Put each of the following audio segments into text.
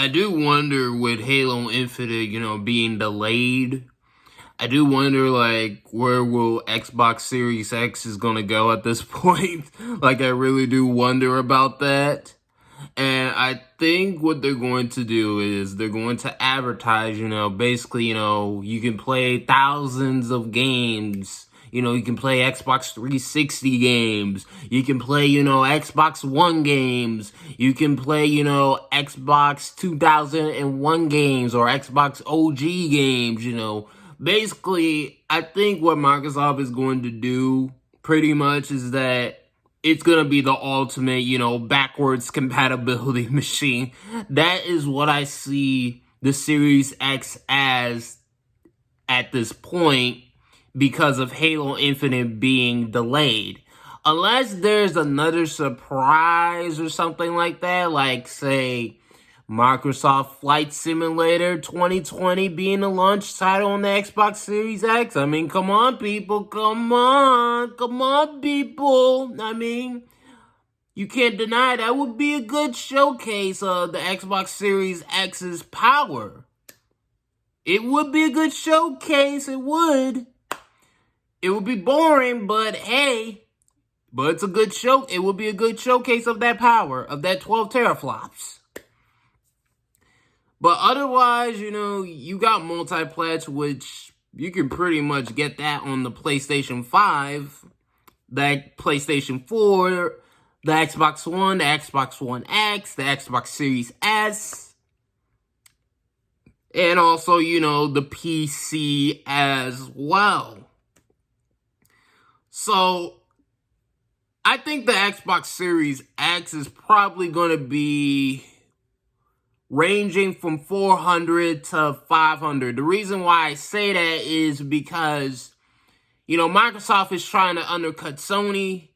I do wonder with Halo Infinite, being delayed. I do wonder, like, where will Xbox Series X is gonna go at this point. Like, I really do wonder about that. And I think what they're going to do is they're going to advertise, basically, you can play thousands of games. You can play Xbox 360 games. You can play, Xbox One games. You can play, Xbox 2001 games or Xbox OG games. Basically, I think what Microsoft is going to do pretty much is that it's going to be the ultimate, backwards compatibility machine. That is what I see the Series X as at this point because of Halo Infinite being delayed. Unless there's another surprise or something like that, like, say, Microsoft Flight Simulator 2020 being the launch title on the Xbox Series X. I mean, come on, people. Come on, people. I mean, you can't deny that would be a good showcase of the Xbox Series X's power. It would be a good showcase. It would. It would be boring, but hey. But it's a good show. It would be a good showcase of that power, of that 12 teraflops. But otherwise, you got multiplatform, which you can pretty much get that on the PlayStation 5, the PlayStation 4, the Xbox One, the Xbox One X, the Xbox Series S, and also, the PC as well. So, I think the Xbox Series X is probably going to be ranging from 400 to 500. The reason why I say that is because, Microsoft is trying to undercut Sony.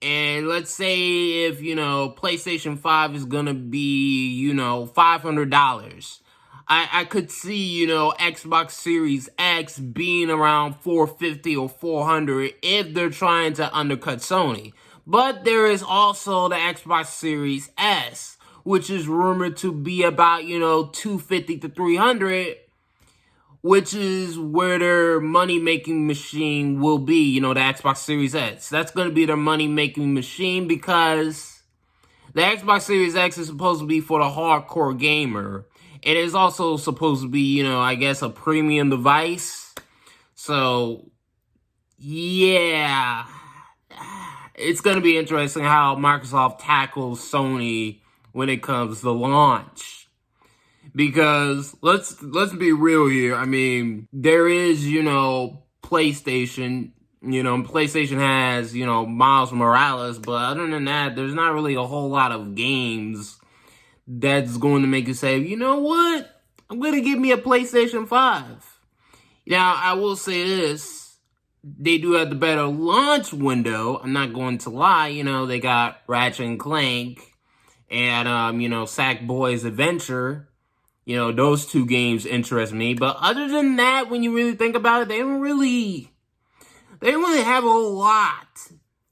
And let's say if, PlayStation 5 is going to be, $500. I could see, Xbox Series X being around 450 or 400 if they're trying to undercut Sony. But there is also the Xbox Series S, which is rumored to be about, 250 to 300, which is where their money-making machine will be, the Xbox Series X. That's going to be their money-making machine because the Xbox Series X is supposed to be for the hardcore gamer. It is also supposed to be, I guess a premium device. So, yeah. It's going to be interesting how Microsoft tackles Sony when it comes to launch. Because let's be real here. I mean, there is, PlayStation. PlayStation has, Miles Morales, but other than that, there's not really a whole lot of games that's going to make you say, you know what? I'm going to give me a PlayStation 5. Now, I will say this. They do have the better launch window. I'm not going to lie. They got Ratchet and Clank and, Sackboy's Adventure. Those two games interest me. But other than that, when you really think about it, they don't really have a lot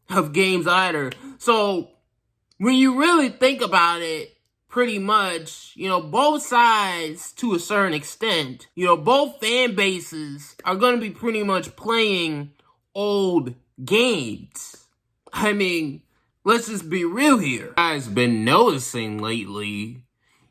of games either. So, when you really think about it, pretty much, both sides, to a certain extent, both fan bases are going to be pretty much playing old games. I mean, let's just be real here. I've been noticing lately,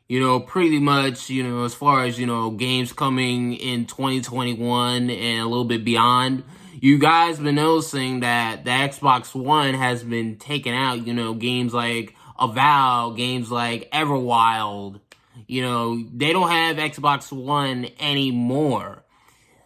pretty much, as far as, games coming in 2021 and a little bit beyond, you guys been noticing that the Xbox One has been taking out, games like Avowed, games like Everwild. They don't have Xbox One anymore.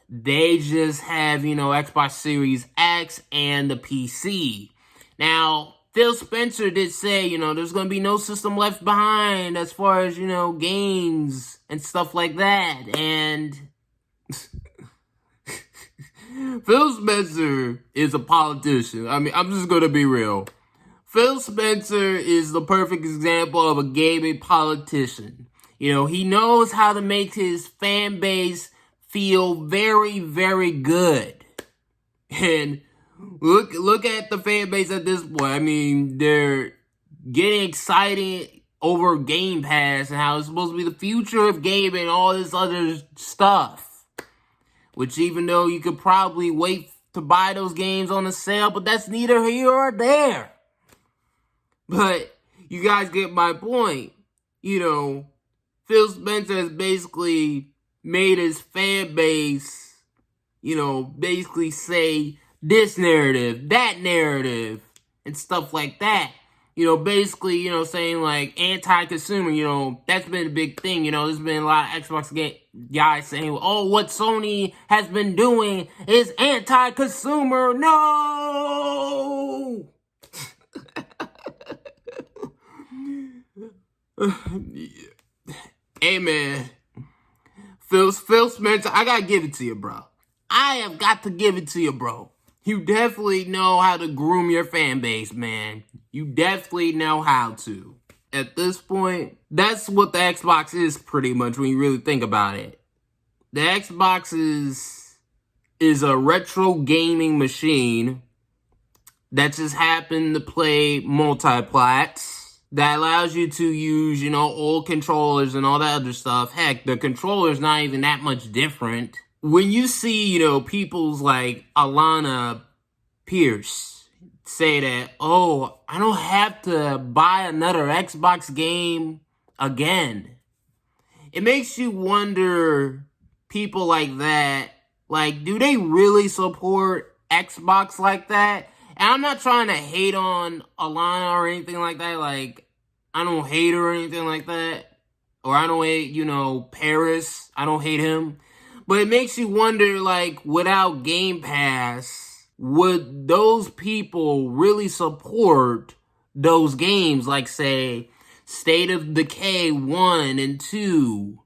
They just have, Xbox Series X and the PC. Now, Phil Spencer did say, there's going to be no system left behind as far as, games and stuff like that. And Phil Spencer is a politician. I mean, I'm just going to be real. Phil Spencer is the perfect example of a gaming politician. He knows how to make his fan base feel very, very good. And look at the fan base at this point. I mean, they're getting excited over Game Pass and how it's supposed to be the future of gaming and all this other stuff. Which even though you could probably wait to buy those games on a sale, but that's neither here or there. But you guys get my point. You know, Phil Spencer has basically made his fan base, you know, basically say this narrative, that narrative, and stuff like that. You know, basically, you know, saying like anti-consumer, you know, that's been a big thing. You know, there's been a lot of Xbox guys saying, oh, what Sony has been doing is anti-consumer. No! Hey, man. Phil Spencer, I gotta give it to you, bro. I have got to give it to you, bro. You definitely know how to groom your fan base, man. You definitely know how to. At this point, that's what the Xbox is pretty much when you really think about it. The Xbox is a retro gaming machine that just happened to play multiplats. That allows you to use, you know, old controllers and all that other stuff. Heck, the controller's not even that much different. When you see, you know, people's like Alana Pierce say that, oh, I don't have to buy another Xbox game again. It makes you wonder, people like that, like, do they really support Xbox like that? And I'm not trying to hate on Alana or anything like that. Like, I don't hate her or anything like that. Or I don't hate, you know, Paris. I don't hate him. But it makes you wonder, like, without Game Pass, would those people really support those games? Like, say, State of Decay 1 and 2.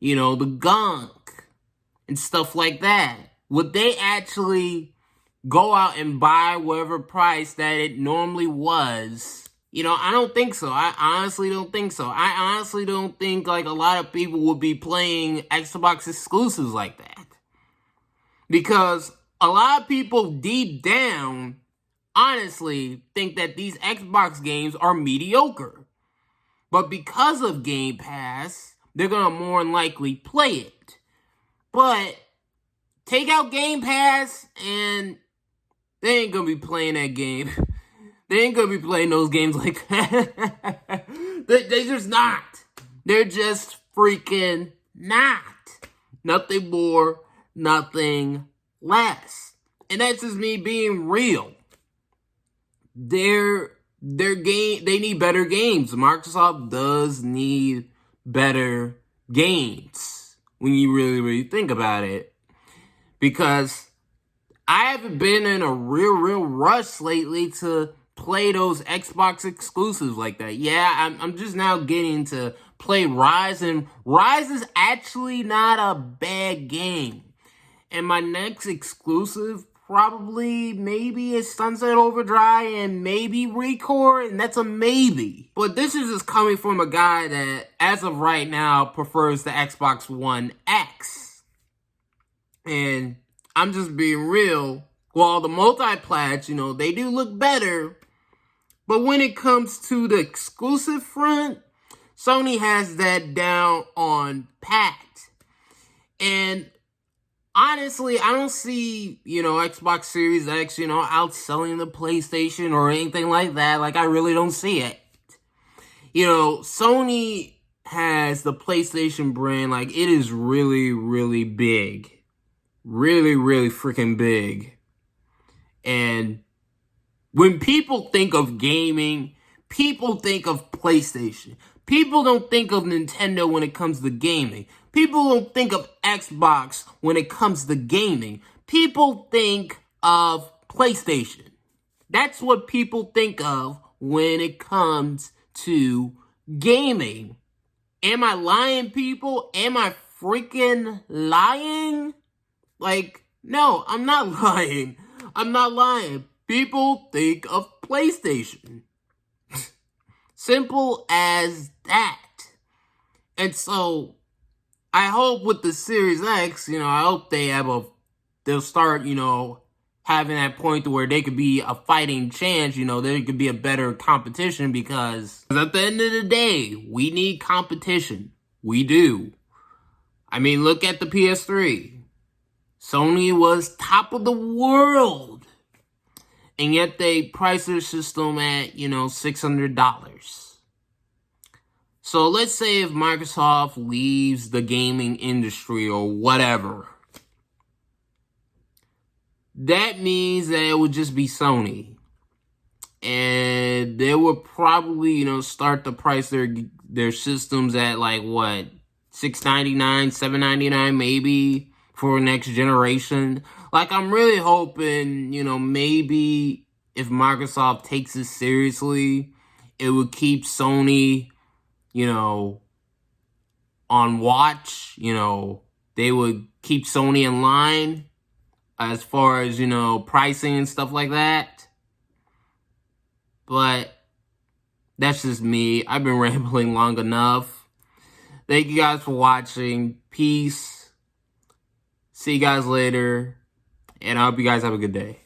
You know, the Gunk. And stuff like that. Would they actually go out and buy whatever price that it normally was? You know, I don't think so. I honestly don't think so. I honestly don't think, like, a lot of people would be playing Xbox exclusives like that. Because a lot of people deep down, honestly, think that these Xbox games are mediocre. But because of Game Pass, they're going to more than likely play it. But take out Game Pass and they ain't gonna be playing that game. They ain't gonna be playing those games like that. They just not. They're just freaking not. Nothing more, nothing less. And that's just me being real. They need better games. Microsoft does need better games when you really, really think about it. Because I haven't been in a real rush lately to play those Xbox exclusives like that. Yeah, I'm just now getting to play Rise, and Rise is actually not a bad game. And my next exclusive probably maybe is Sunset Overdrive and maybe Recore, and that's a maybe. But this is just coming from a guy that, as of right now, prefers the Xbox One X. And I'm just being real. Well, the multiplats, you know, they do look better. But when it comes to the exclusive front, Sony has that down on pat. And honestly, I don't see, you know, Xbox Series X, you know, outselling the PlayStation or anything like that. Like, I really don't see it. You know, Sony has the PlayStation brand, like, it is really, really big. Really, really freaking big. And when people think of gaming, people think of PlayStation. People don't think of Nintendo when it comes to gaming. People don't think of Xbox when it comes to gaming. People think of PlayStation. That's what people think of when it comes to gaming. Am I lying, people? Am I freaking lying? Like, no, I'm not lying. I'm not lying. People think of PlayStation. Simple as that. And so, I hope with the Series X, you know, I hope they'll start, you know, having that point to where they could be a fighting chance, you know, there could be a better competition, because at the end of the day, we need competition. We do. I mean, look at the PS3. Sony was top of the world, and yet they priced their system at, you know, $600. So let's say if Microsoft leaves the gaming industry or whatever, that means that it would just be Sony. And they would probably, you know, start to price their systems at like what, $699, $799 maybe for next generation. Like, I'm really hoping, you know, maybe if Microsoft takes it seriously, it would keep Sony, you know, on watch. You know, they would keep Sony in line as far as, you know, pricing and stuff like that. But that's just me. I've been rambling long enough. Thank you guys for watching. Peace. See you guys later. And I hope you guys have a good day.